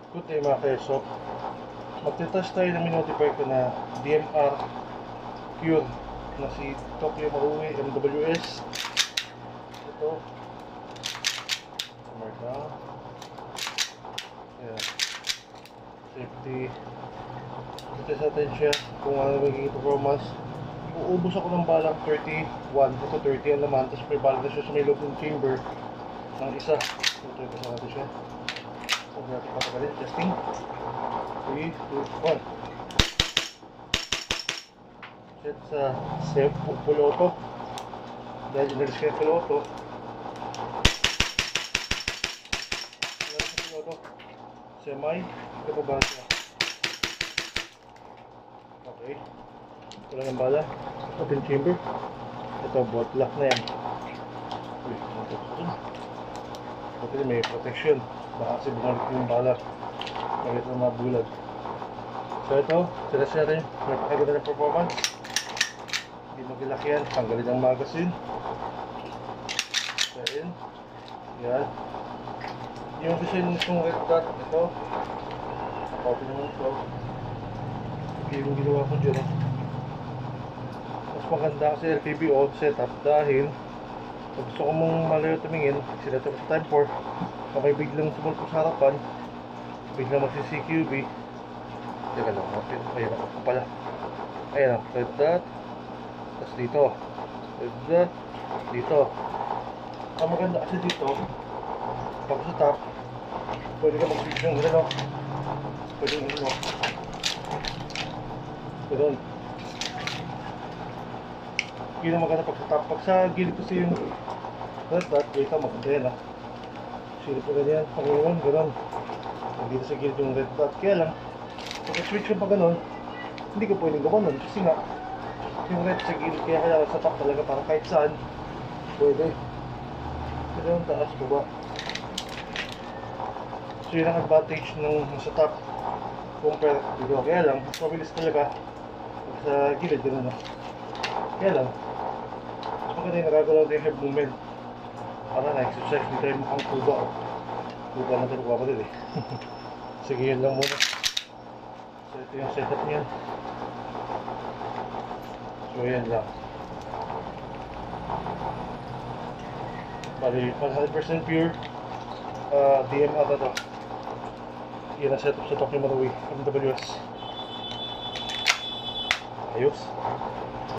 Good day mga kaesop. Magtitouch tayo ng minotify ko na DMR Pure na si Tokyo Marui MWS. Ito hammer down. Ayan. Safety. Test natin siya kung ano magiging performance. Uubos ako ng balang 31. Ito 30 ang laman. Tapos may balang na siya sa may loob ng chamber ng isa. Ito yung kasama natin siya. Huwag natin patagalin. Testing. 3, 2, 1. Set sa full auto. Dahil inalis ko yung full auto. Inalis ko full auto. Semi. Ito pa ba siya? Okay. Ito lang ang bala. Open chamber. Ito, bolt lock na yan. Okay, may protection. Baka kasi bumalik yung bala. Bakit na mabulag. So ito, silas natin. May pakaganda ng performance. Hindi magilak yan. Tanggalin ang magazine. So yun. Yan. Yung design nitong red dot. Ito. Copy naman ito. Yung ginawa ko dyan. Mas maganda kasi LPBO setup dahil pag gusto ko mong malayo tumingin, sila ito sa time 4, kapag biglang sumulpo sa harapan, biglang magsi-CQB. Teka lang, ayan ako pala. Ayan, red dot. Tapos dito. Red dot. Dito. Ang maganda kasi dito, pag sa top, pwede ka mag-switch yung gano'n. Pwede yung gano'n. Gano'n. Hindi na maganda pag sa top. Pag sa gilid kasi yung red dot, dito maganda yan ah. Silip ko ganyan, pangingon, gano'n. Dito sa gilid yung red dot. Kaya lang, pag switch yung pa gano'n, hindi ko pwedeng gawin kasi nga, yung red sa gilid, kaya kailangan sa top talaga para kahit saan, pwede. Pero yung taas ko ba? So yun ang advantage nung sa top compare dito. Kaya lang, mas mabilis talaga sa gilid, gano'n ah. Kaya lang, mas maganda yung nagagalaw na yung head movement. Para na-exercise, hindi tayo mukhang tuba. Tuba na tayo magpapatid eh. Sige, yun lang muna. So ito yung setup niya. So yan lang. Bali, 100% pure DMR na to. Yan ang setup sa Tokyo Marui MWS. Ayos.